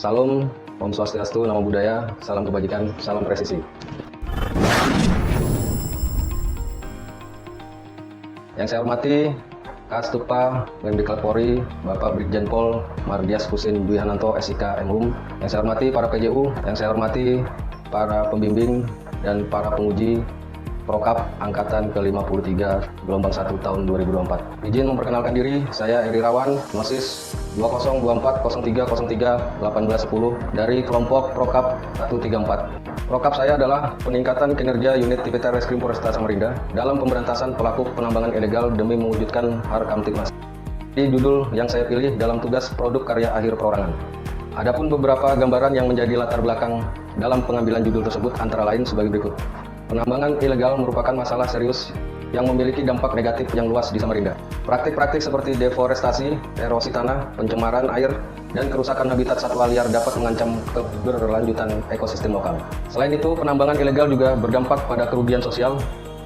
Salam, Om Swastiastu, Namo Buddhaya, salam kebajikan, salam presisi. Yang saya hormati Kastupa Mendiklat Polri, Bapak Brigjen Pol Mardias Husin Dwi Hananto, SIK MHUM. Yang saya hormati para PJU, yang saya hormati para pembimbing dan para penguji Prokap Angkatan ke-53 Gelombang 1 tahun 2024. Izin memperkenalkan diri, saya Eri Rawan, Nosis 202403031810 dari kelompok Prokap 134. Prokap saya adalah peningkatan kinerja unit Tipiter Reskrim Polresta Samarinda dalam pemberantasan pelaku penambangan ilegal demi mewujudkan Harkamtibmas. Di judul yang saya pilih dalam tugas produk karya akhir perorangan. Adapun beberapa gambaran yang menjadi latar belakang dalam pengambilan judul tersebut antara lain sebagai berikut. Penambangan ilegal merupakan masalah serius yang memiliki dampak negatif yang luas di Samarinda. Praktik-praktik seperti deforestasi, erosi tanah, pencemaran air, dan kerusakan habitat satwa liar dapat mengancam keberlanjutan ekosistem lokal. Selain itu, penambangan ilegal juga berdampak pada kerugian sosial,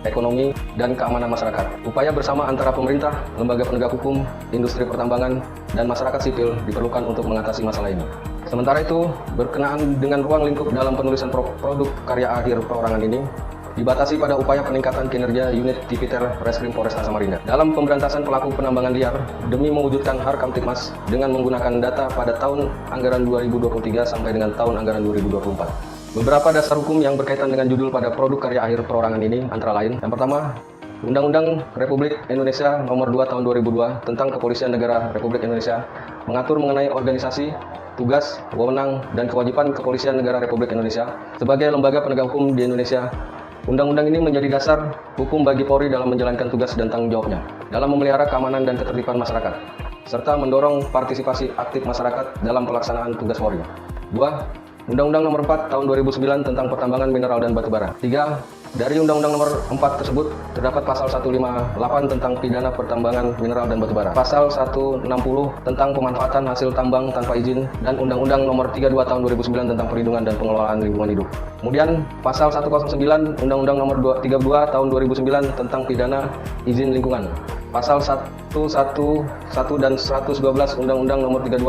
ekonomi, dan keamanan masyarakat. Upaya bersama antara pemerintah, lembaga penegak hukum, industri pertambangan, dan masyarakat sipil diperlukan untuk mengatasi masalah ini. Sementara itu, berkenaan dengan ruang lingkup dalam penulisan produk karya akhir perorangan ini, dibatasi pada upaya peningkatan kinerja unit Tipiter Reskrim Polresta Samarinda dalam pemberantasan pelaku penambangan liar demi mewujudkan Harkamtibmas dengan menggunakan data pada tahun anggaran 2023 sampai dengan tahun anggaran 2024. Beberapa dasar hukum yang berkaitan dengan judul pada produk karya akhir perorangan ini antara lain, yang pertama, Undang-Undang Republik Indonesia Nomor 2 Tahun 2002 tentang Kepolisian Negara Republik Indonesia mengatur mengenai organisasi, tugas, wewenang, dan kewajiban Kepolisian Negara Republik Indonesia sebagai lembaga penegak hukum di Indonesia. Undang-undang ini menjadi dasar hukum bagi Polri dalam menjalankan tugas dan tanggung jawabnya dalam memelihara keamanan dan ketertiban masyarakat, serta mendorong partisipasi aktif masyarakat dalam pelaksanaan tugas Polri. 2. Undang-Undang Nomor 4 Tahun 2009 tentang Pertambangan Mineral dan Batubara. 3. Dari Undang-Undang Nomor 4 tersebut terdapat Pasal 158 tentang pidana pertambangan mineral dan batubara, Pasal 160 tentang pemanfaatan hasil tambang tanpa izin, dan Undang-Undang Nomor 32 Tahun 2009 tentang perlindungan dan pengelolaan lingkungan hidup. Kemudian Pasal 109 Undang-Undang Nomor 32 Tahun 2009 tentang pidana izin lingkungan, Pasal 111 dan 112 Undang-Undang Nomor 32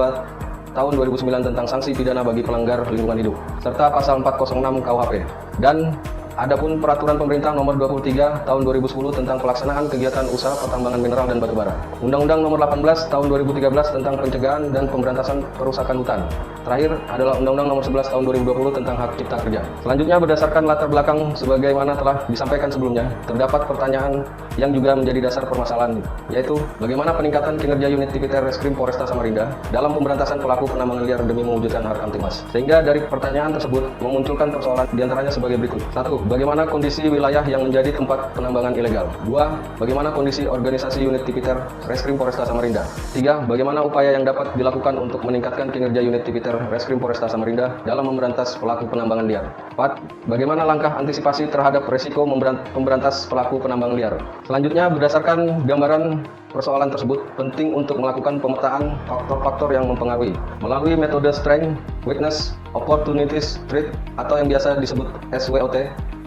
Tahun 2009 tentang sanksi pidana bagi pelanggar lingkungan hidup, serta Pasal 406 KUHP. Dan adapun Peraturan Pemerintah Nomor 23 Tahun 2010 tentang pelaksanaan kegiatan usaha pertambangan mineral dan batubara. Undang-Undang Nomor 18 Tahun 2013 tentang pencegahan dan pemberantasan perusakan hutan. Terakhir adalah Undang-Undang Nomor 11 Tahun 2020 tentang hak cipta kerja. Selanjutnya, berdasarkan latar belakang sebagaimana telah disampaikan sebelumnya, terdapat pertanyaan yang juga menjadi dasar permasalahan, yaitu bagaimana peningkatan kinerja unit Tipiter Reskrim Polresta Samarinda dalam pemberantasan pelaku penambangan liar demi mewujudkan Harkamtibmas. Sehingga dari pertanyaan tersebut memunculkan persoalan diantaranya sebagai berikut. 1. Bagaimana kondisi wilayah yang menjadi tempat penambangan ilegal? 2. Bagaimana kondisi organisasi unit Tipiter Reskrim Polresta Samarinda? 3. Bagaimana upaya yang dapat dilakukan untuk meningkatkan kinerja unit Tipiter Reskrim Polresta Samarinda dalam memberantas pelaku penambangan liar? 4. Bagaimana langkah antisipasi terhadap resiko memberantas pelaku penambangan liar? Selanjutnya, berdasarkan gambaran persoalan tersebut, penting untuk melakukan pemetaan faktor-faktor yang mempengaruhi melalui metode Strength, Weakness, Opportunities, Threat atau yang biasa disebut SWOT.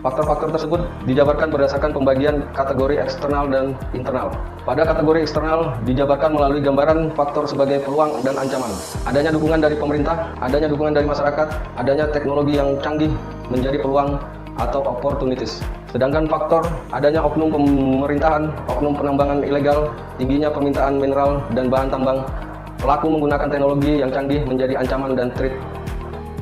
Faktor-faktor tersebut dijabarkan berdasarkan pembagian kategori eksternal dan internal. Pada kategori eksternal dijabarkan melalui gambaran faktor sebagai peluang dan ancaman. Adanya dukungan dari pemerintah, adanya dukungan dari masyarakat, adanya teknologi yang canggih menjadi peluang atau opportunities. Sedangkan faktor adanya oknum pemerintahan, oknum penambangan ilegal, tingginya permintaan mineral dan bahan tambang, pelaku menggunakan teknologi yang canggih menjadi ancaman dan threat.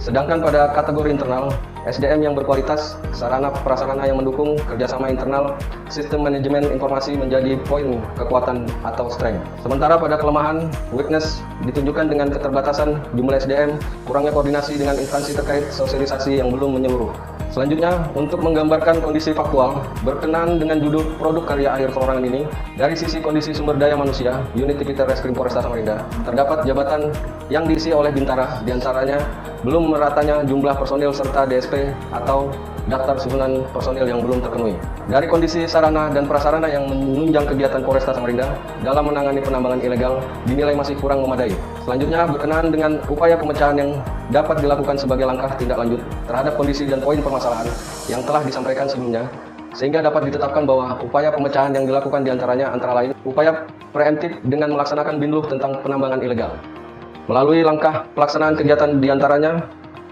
Sedangkan pada kategori internal, SDM yang berkualitas, sarana prasarana yang mendukung, kerjasama internal, sistem manajemen informasi menjadi poin kekuatan atau strength. Sementara pada kelemahan, weakness, ditunjukkan dengan keterbatasan jumlah SDM, kurangnya koordinasi dengan instansi terkait, sosialisasi yang belum menyeluruh. Selanjutnya, untuk menggambarkan kondisi faktual berkenaan dengan judul produk karya akhir perorangan ini, dari sisi kondisi sumber daya manusia, unit Tipiter Reskrim Polresta Samarinda, terdapat jabatan yang diisi oleh Bintara, diantaranya belum meratanya jumlah personil serta DSP atau daftar susunan personil yang belum terpenuhi. Dari kondisi sarana dan prasarana yang menunjang kegiatan Polresta Samarinda dalam menangani penambangan ilegal dinilai masih kurang memadai. Selanjutnya, berkenaan dengan upaya pemecahan yang dapat dilakukan sebagai langkah tindak lanjut terhadap kondisi dan poin permasalahan yang telah disampaikan sebelumnya, sehingga dapat ditetapkan bahwa upaya pemecahan yang dilakukan diantaranya antara lain upaya preemptif dengan melaksanakan binluh tentang penambangan ilegal, Melalui langkah pelaksanaan kegiatan diantaranya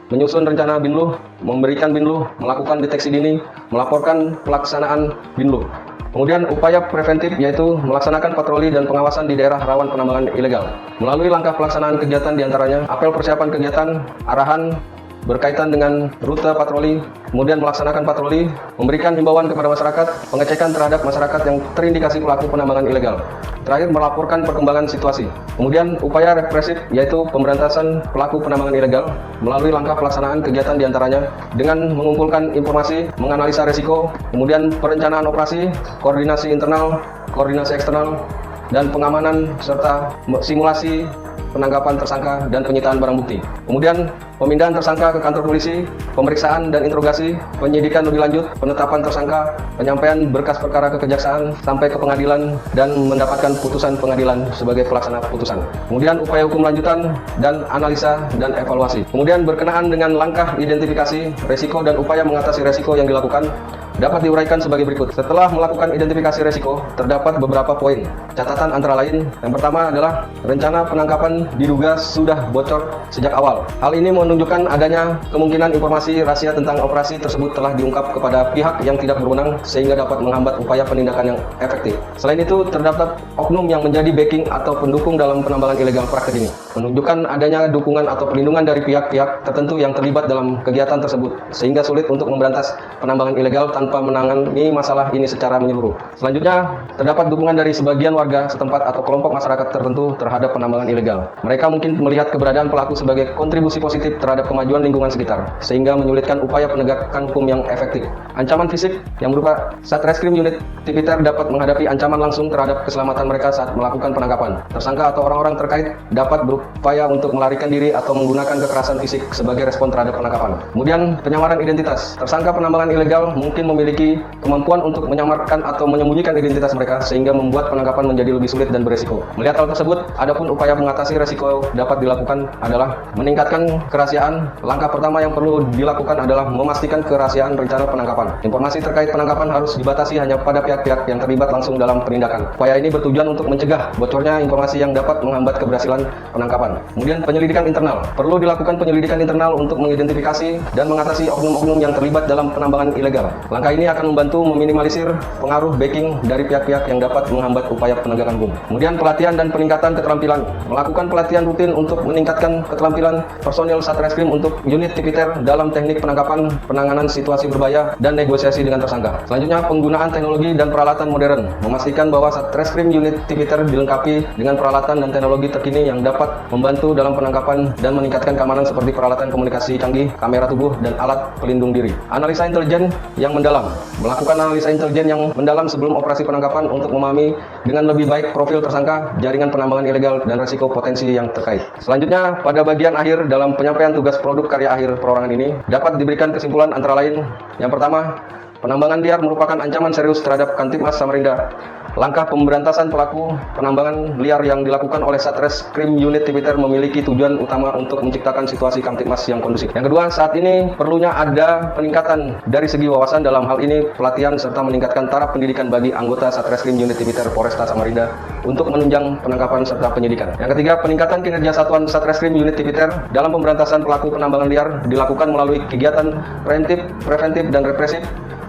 menyusun rencana BINLUH, memberikan BINLUH, melakukan deteksi dini, melaporkan pelaksanaan BINLUH. Kemudian upaya preventif yaitu melaksanakan patroli dan pengawasan di daerah rawan penambangan ilegal. Melalui langkah pelaksanaan kegiatan diantaranya apel persiapan kegiatan, arahan berkaitan dengan rute patroli, kemudian melaksanakan patroli, memberikan himbauan kepada masyarakat, pengecekan terhadap masyarakat yang terindikasi pelaku penambangan ilegal. Terakhir, melaporkan perkembangan situasi. Kemudian upaya represif yaitu pemberantasan pelaku penambangan ilegal melalui langkah pelaksanaan kegiatan diantaranya dengan mengumpulkan informasi, menganalisa risiko, kemudian perencanaan operasi, koordinasi internal, koordinasi eksternal, dan pengamanan serta simulasi penangkapan tersangka dan penyitaan barang bukti. Kemudian pemindahan tersangka ke kantor polisi, pemeriksaan dan interogasi, penyidikan lebih lanjut, penetapan tersangka, penyampaian berkas perkara ke kejaksaan sampai ke pengadilan dan mendapatkan putusan pengadilan sebagai pelaksana putusan. Kemudian upaya hukum lanjutan dan analisa dan evaluasi. Kemudian berkenaan dengan langkah identifikasi, resiko dan upaya mengatasi resiko yang dilakukan dapat diuraikan sebagai berikut. Setelah melakukan identifikasi resiko, terdapat beberapa poin. Catatan antara lain, yang pertama adalah rencana penangkapan diduga sudah bocor sejak awal. Hal ini menunjukkan adanya kemungkinan informasi rahasia tentang operasi tersebut telah diungkap kepada pihak yang tidak berwenang sehingga dapat menghambat upaya penindakan yang efektif. Selain itu, terdapat oknum yang menjadi backing atau pendukung dalam penambangan ilegal praktik ini, menunjukkan adanya dukungan atau perlindungan dari pihak-pihak tertentu yang terlibat dalam kegiatan tersebut, sehingga sulit untuk memberantas penambangan ilegal tanpa menangani masalah ini secara menyeluruh. Selanjutnya, terdapat dukungan dari sebagian warga setempat atau kelompok masyarakat tertentu terhadap penambangan ilegal. Mereka mungkin melihat keberadaan pelaku sebagai kontribusi positif terhadap kemajuan lingkungan sekitar, sehingga menyulitkan upaya penegakan hukum yang efektif. Ancaman fisik yang berupa Satreskrim Unit Tipiter dapat menghadapi ancaman langsung terhadap keselamatan mereka saat melakukan penangkapan. Tersangka atau orang-orang terkait dapat berupaya untuk melarikan diri atau menggunakan kekerasan fisik sebagai respon terhadap penangkapan. Kemudian, penyamaran identitas. Tersangka penambangan ilegal mungkin memiliki kemampuan untuk menyamarkan atau menyembunyikan identitas mereka sehingga membuat penangkapan menjadi lebih sulit dan beresiko. Melihat hal tersebut, adapun upaya mengatasi resiko dapat dilakukan adalah meningkatkan kerahasiaan. Langkah pertama yang perlu dilakukan adalah memastikan kerahasiaan rencana penangkapan. Informasi terkait penangkapan harus dibatasi hanya pada pihak-pihak yang terlibat langsung dalam penindakan. Upaya ini bertujuan untuk mencegah bocornya informasi yang dapat menghambat keberhasilan penangkapan. Kemudian penyelidikan internal. Perlu dilakukan penyelidikan internal untuk mengidentifikasi dan mengatasi oknum-oknum yang terlibat dalam penambangan ilegal. Langkah ini akan membantu meminimalisir pengaruh backing dari pihak-pihak yang dapat menghambat upaya penegakan hukum. Kemudian pelatihan dan peningkatan keterampilan. Melakukan pelatihan rutin untuk meningkatkan keterampilan personil Satreskrim untuk unit Tipiter dalam teknik penangkapan, penanganan situasi berbahaya, dan negosiasi dengan tersangka. Selanjutnya, penggunaan teknologi dan peralatan modern. Memastikan bahwa Satreskrim unit Tipiter dilengkapi dengan peralatan dan teknologi terkini yang dapat membantu dalam penangkapan dan meningkatkan keamanan seperti peralatan komunikasi canggih, kamera tubuh, dan alat pelindung diri. Analisa intelijen yang mendalam. Melakukan analisa intelijen yang mendalam sebelum operasi penangkapan untuk memahami dengan lebih baik profil tersangka, jaringan penambangan ilegal, dan risiko potensi yang terkait. Selanjutnya, pada bagian akhir dalam penyampaian tugas produk karya akhir perorangan ini, dapat diberikan kesimpulan antara lain. Yang pertama, penambangan liar merupakan ancaman serius terhadap Kamtibmas Samarinda. Langkah pemberantasan pelaku penambangan liar yang dilakukan oleh Satreskrim Unit Tipiter memiliki tujuan utama untuk menciptakan situasi Kamtibmas yang kondusif. Yang kedua, saat ini perlunya ada peningkatan dari segi wawasan, dalam hal ini pelatihan serta meningkatkan taraf pendidikan bagi anggota Satreskrim Unit Tipiter Polresta Samarinda untuk menunjang penangkapan serta penyidikan. Yang ketiga, peningkatan kinerja satuan Satreskrim Unit Tipiter dalam pemberantasan pelaku penambangan liar dilakukan melalui kegiatan preventif dan represif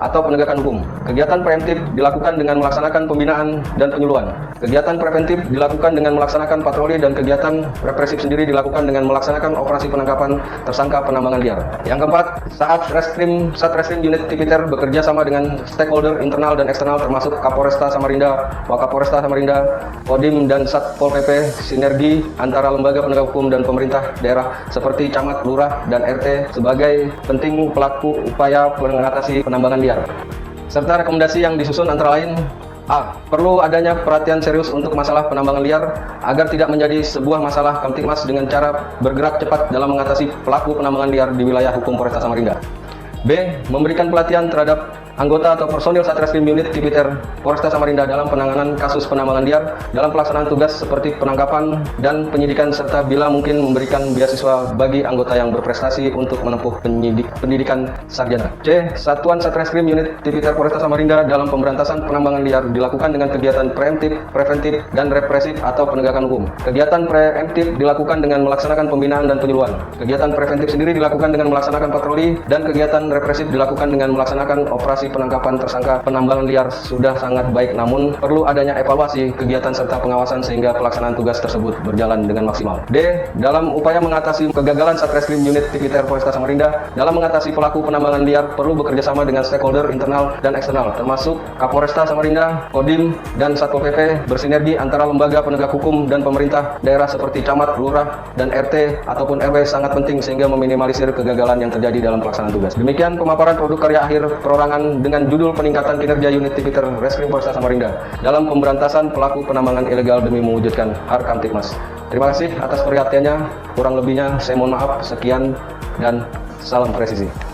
atau penegakan hukum. Kegiatan preventif dilakukan dengan melaksanakan pembinaan dan penyuluhan. Kegiatan preventif dilakukan dengan melaksanakan patroli, dan kegiatan represif sendiri dilakukan dengan melaksanakan operasi penangkapan tersangka penambangan liar. Yang keempat, saat Satreskrim Unit Tipiter bekerja sama dengan stakeholder internal dan eksternal termasuk Kapolresta Samarinda, Wakapolresta Samarinda, Kodim, dan Satpol PP, sinergi antara lembaga penegak hukum dan pemerintah daerah seperti camat, lurah, dan RT sebagai penting pelaku upaya mengatasi penambangan liar. Serta rekomendasi yang disusun antara lain: A. Perlu adanya perhatian serius untuk masalah penambangan liar agar tidak menjadi sebuah masalah Kamtibmas dengan cara bergerak cepat dalam mengatasi pelaku penambangan liar di wilayah hukum Polresta Samarinda. B. Memberikan pelatihan terhadap anggota atau personil Satreskrim Unit Tipiter Polresta Samarinda dalam penanganan kasus penambangan liar dalam pelaksanaan tugas seperti penangkapan dan penyidikan serta bila mungkin memberikan beasiswa bagi anggota yang berprestasi untuk menempuh pendidikan sarjana. C. Satuan Satreskrim Unit Tipiter Polresta Samarinda dalam pemberantasan penambangan liar dilakukan dengan kegiatan preemptif, preventif, dan represif atau penegakan hukum. Kegiatan preemptif dilakukan dengan melaksanakan pembinaan dan penyuluhan. Kegiatan preventif sendiri dilakukan dengan melaksanakan patroli, dan kegiatan represif dilakukan dengan melaksanakan operasi penangkapan tersangka penambangan liar. Sudah sangat baik, namun perlu adanya evaluasi kegiatan serta pengawasan sehingga pelaksanaan tugas tersebut berjalan dengan maksimal. D. Dalam upaya mengatasi kegagalan Satreskrim Unit Tipiter Polresta Samarinda dalam mengatasi pelaku penambangan liar perlu bekerjasama dengan stakeholder internal dan eksternal termasuk Kapolresta Samarinda, Kodim, dan Satpol PP bersinergi antara lembaga penegak hukum dan pemerintah daerah seperti camat, lurah, dan RT ataupun RW sangat penting sehingga meminimalisir kegagalan yang terjadi dalam pelaksanaan tugas. Demikian pemaparan produk karya akhir perorangan dengan judul Peningkatan Kinerja Unit Tipiter Reskrim Polresta Samarinda dalam pemberantasan pelaku penambangan ilegal demi mewujudkan Harkamtibmas. Terima kasih atas perhatiannya. Kurang lebihnya saya mohon maaf. Sekian dan salam presisi.